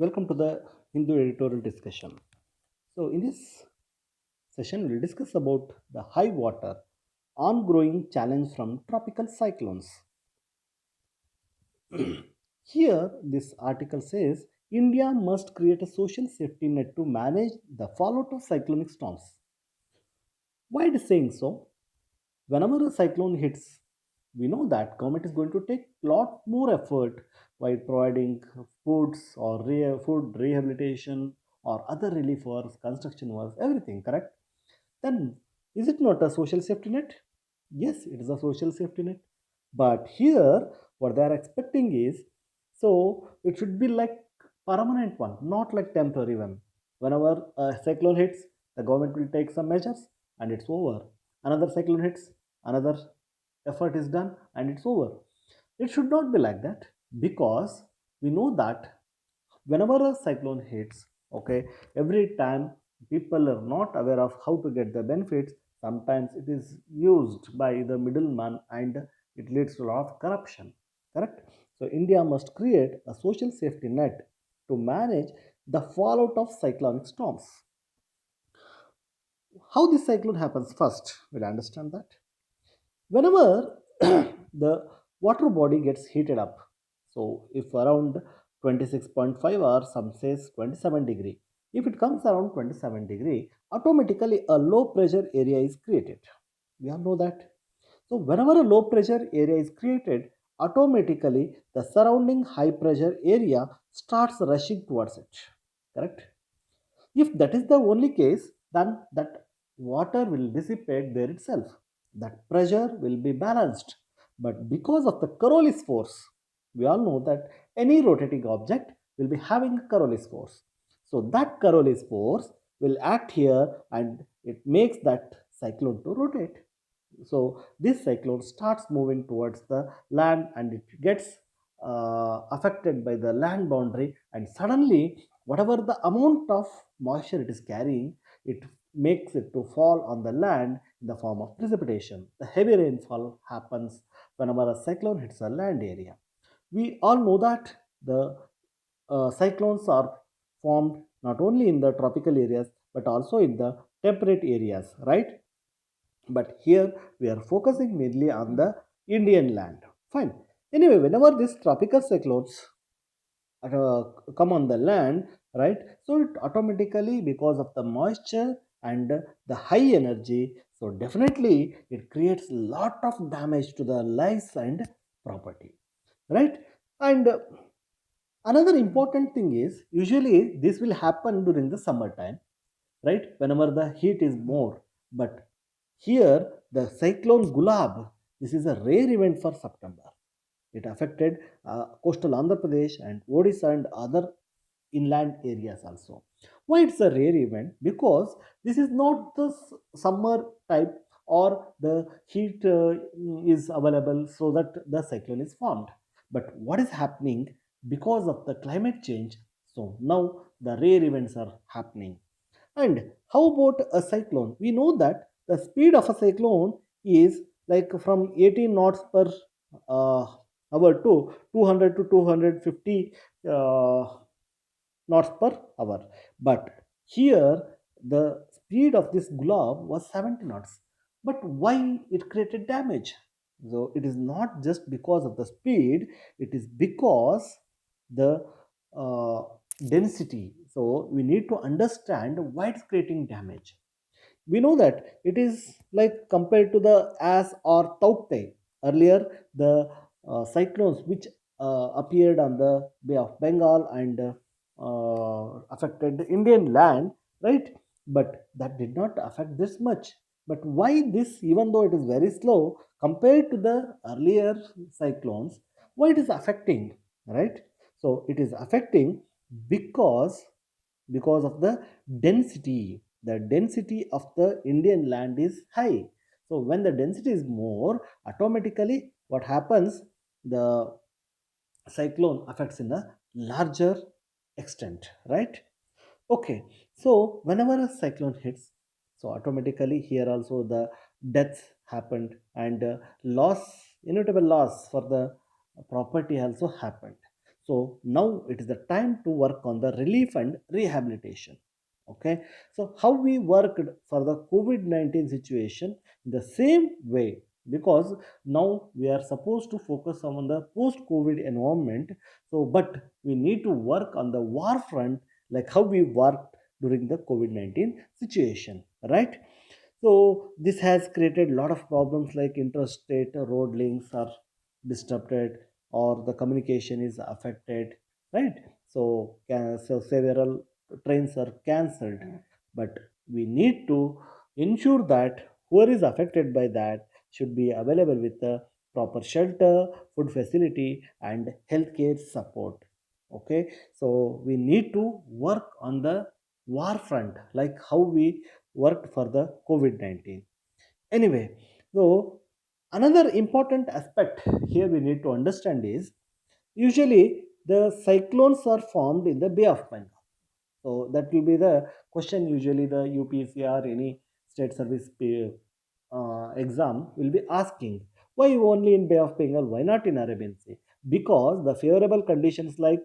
Welcome to the Hindu editorial discussion. So, in this session, we'll discuss about the high water ongoing challenge from tropical cyclones. Here, this article says India must create a social safety net to manage the fallout of cyclonic storms. Why it is saying so? Whenever a cyclone hits, we know that government is going to take lot more effort while providing foods or food rehabilitation or other relief works, construction works, everything, correct? Then is it not a social safety net? Yes, it is a social safety net. But here, what they are expecting is so it should be like permanent one, not like temporary one. Whenever a cyclone hits, the government will take some measures and it's over. Another cyclone hits, another effort is done and it's over. It should not be like that because we know that whenever a cyclone hits, okay, every time people are not aware of how to get the benefits. Sometimes it is used by the middleman and it leads to a lot of corruption, correct? So India must create a social safety net to manage the fallout of cyclonic storms. How this cyclone happens, first we'll understand that whenever the water body gets heated up, so if around 26.5 or some says 27 degree, if it comes around 27-degree, automatically a low pressure area is created. We all know that. So whenever a low pressure area is created, automatically the surrounding high pressure area starts rushing towards it, correct? If that is the only case, then that water will dissipate there itself. That pressure will be balanced. But because of the Coriolis force, we all know that any rotating object will be having a Coriolis force. So that Coriolis force will act here and it makes that cyclone to rotate. So this cyclone starts moving towards the land and it gets affected by the land boundary, and suddenly whatever the amount of moisture it is carrying, it makes it to fall on the land in the form of precipitation. The heavy rainfall happens whenever a cyclone hits a land area. We all know that the cyclones are formed not only in the tropical areas but also in the temperate areas, right? But here we are focusing mainly on the Indian land. Fine. Anyway, whenever these tropical cyclones uh, come on the land, right? So it automatically, because of the moisture and the high energy, so definitely it creates lot of damage to the lives and property, right? And another important thing is usually this will happen during the summertime, right? Whenever the heat is more. But here, the cyclone Gulab, this is a rare event for September. It affected coastal Andhra Pradesh and Odisha and other inland areas also. Why it's a rare event? Because this is not the summer type or the heat is available so that the cyclone is formed. But what is happening because of the climate change? So now the rare events are happening. And how about a cyclone? We know that the speed of a cyclone is like from 18 knots per uh, hour to 200 to 250 knots per hour. But here, the speed of this globe was 70 knots. But why it created damage? So it is not just because of the speed, it is because the uh, density. So we need to understand why it's creating damage. We know that it is like compared to the as or taukte. Earlier, the cyclones which appeared on the Bay of Bengal and affected the Indian land, right? But that did not affect this much. But why this, even though it is very slow compared to the earlier cyclones, why it is affecting, right? So it is affecting because of the density. The density of the Indian land is high. So when the density is more, automatically what happens, the cyclone affects in a larger extent, right? Okay, so whenever a cyclone hits, so automatically here also the deaths happened and loss, inevitable loss for the property also happened. So now it is the time to work on the relief and rehabilitation. Okay, so how we worked for the COVID-19 situation in the same way, because now we are supposed to focus on the post-COVID environment. So, but we need to work on the war front, like how we worked during the COVID-19 situation, right? So this has created a lot of problems like interstate road links are disrupted or the communication is affected, right? So several trains are cancelled, but we need to ensure that whoever is affected by that should be available with the proper shelter, food facility, and healthcare support. Okay, so we need to work on the war front, like how we worked for the COVID-19. Anyway, so another important aspect here we need to understand is usually the cyclones are formed in the Bay of Bengal. So that will be the question usually the UPSC or any state service exam will be asking. Why only in Bay of Bengal? Why not in Arabian Sea? Because the favorable conditions like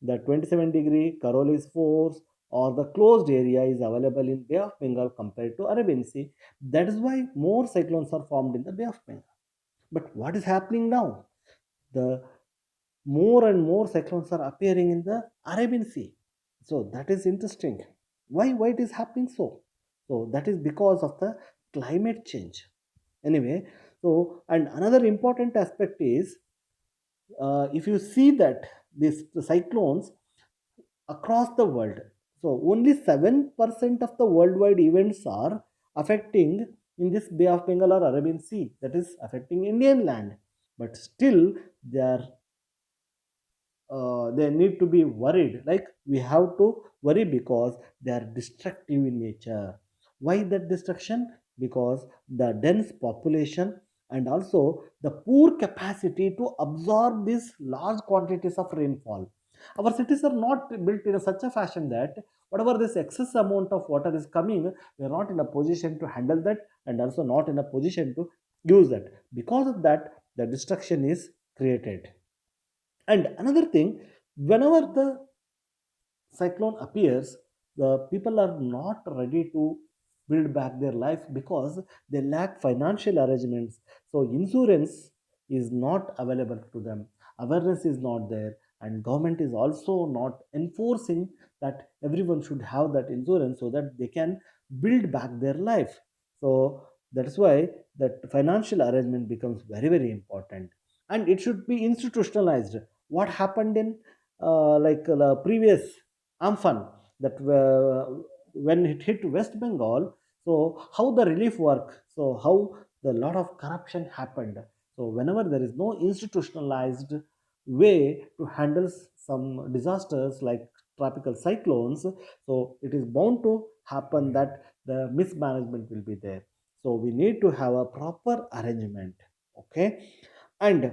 the 27-degree Coriolis force or the closed area is available in Bay of Bengal compared to Arabian Sea. That is why more cyclones are formed in the Bay of Bengal. But what is happening now? The more and more cyclones are appearing in the Arabian Sea. So that is interesting. Why it is happening so? So that is because of the climate change. Anyway, so and another important aspect is if you see that these cyclones across the world. So only 7% of the worldwide events are affecting in this Bay of Bengal or Arabian Sea, that is affecting Indian land. But still, they are they need to be worried. Like we have to worry because they are destructive in nature. Why that destruction? Because the dense population and also the poor capacity to absorb these large quantities of rainfall. Our cities are not built in such a fashion that whatever this excess amount of water is coming, we are not in a position to handle that and also not in a position to use that. Because of that, the destruction is created. And another thing, whenever the cyclone appears, the people are not ready to build back their life because they lack financial arrangements. So insurance is not available to them. Awareness is not there, and government is also not enforcing that everyone should have that insurance so that they can build back their life. So that's why that financial arrangement becomes very important, and it should be institutionalized. What happened in the previous Amphan, that when it hit West Bengal, so how the relief work, so how the lot of corruption happened. So whenever there is no institutionalized way to handle some disasters like tropical cyclones, so it is bound to happen that the mismanagement will be there. So we need to have a proper arrangement. Okay, and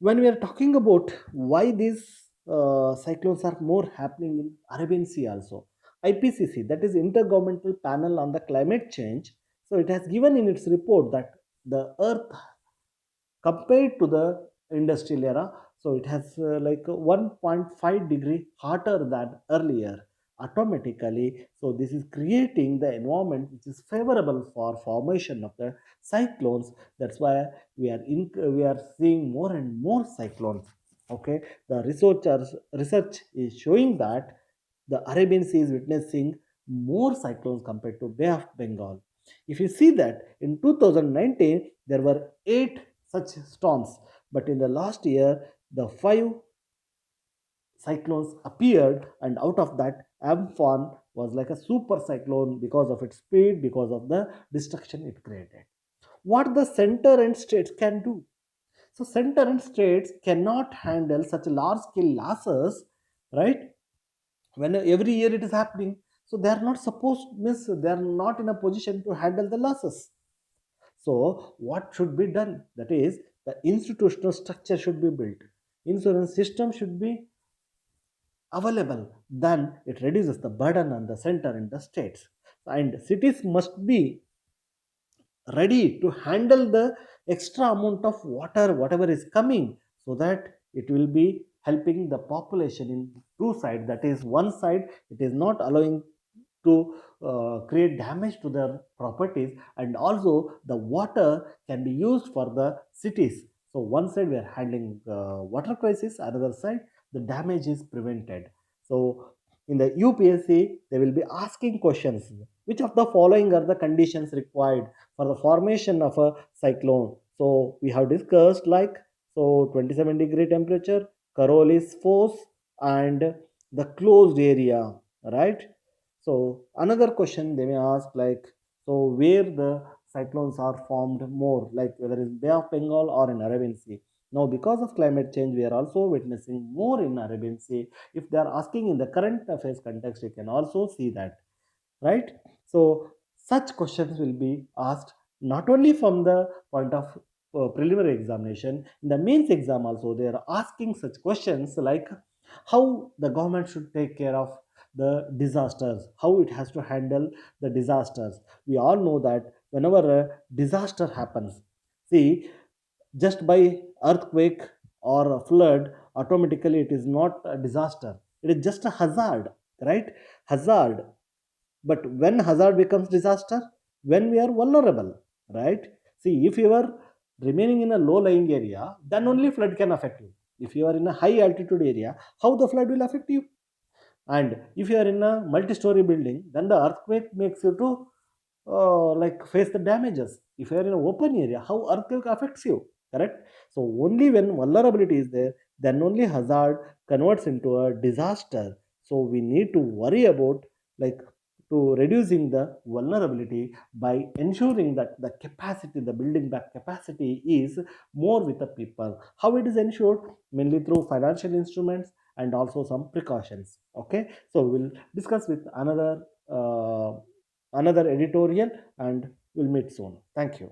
when we are talking about why these cyclones are more happening in Arabian Sea also, IPCC, that is Intergovernmental Panel on the Climate Change, so it has given in its report that the Earth compared to the industrial era, so it has like 1.5 degree hotter than earlier automatically. So this is creating the environment which is favorable for formation of the cyclones. That's why we are seeing more and more cyclones. Okay, the research is showing that the Arabian Sea is witnessing more cyclones compared to Bay of Bengal. If you see that in 2019 there were 8 such storms, but in the last year the 5 cyclones appeared, and out of that Amphan was like a super cyclone because of its speed, because of the destruction it created. What the center and states can do? So center and states cannot handle such large scale losses, right? When every year it is happening, so they are not supposed, means they are not in a position to handle the losses. So what should be done? That is, the institutional structure should be built, insurance system should be available, then it reduces the burden on the center and the states, and cities must be ready to handle the extra amount of water whatever is coming, so that it will be helping the population in two sides. That is, one side it is not allowing to create damage to their properties, and also the water can be used for the cities. So one side we are handling water crisis, another side the damage is prevented. So in the UPSC they will be asking questions: which of the following are the conditions required for the formation of a cyclone? So we have discussed, like, so 27-degree temperature, Coriolis force, and the closed area, right? So another question they may ask, like, so where the cyclones are formed more, like whether it's Bay of Bengal or in Arabian Sea. Now, because of climate change, we are also witnessing more in Arabian Sea. If they are asking in the current affairs context, you can also see that, right? So such questions will be asked not only from the point of preliminary examination, in the mains exam also they are asking such questions, like how the government should take care of the disasters, how it has to handle the disasters. We all know that whenever a disaster happens, see, just by earthquake or a flood, automatically it is not a disaster, it is just a hazard, right? Hazard. But when hazard becomes disaster, when we are vulnerable, right? See, if you are remaining in a low lying area, then only flood can affect you. If you are in a high altitude area, how the flood will affect you? And if you are in a multi-story building, then the earthquake makes you to like face the damages. If you are in an open area, how earthquake affects you, correct? So only when vulnerability is there, then only hazard converts into a disaster. So we need to worry about, like, to reducing the vulnerability by ensuring that the capacity, the building back capacity is more with the people. How it is ensured? Mainly through financial instruments and also some precautions. Okay, so we'll discuss with another editorial, and we'll meet soon. Thank you.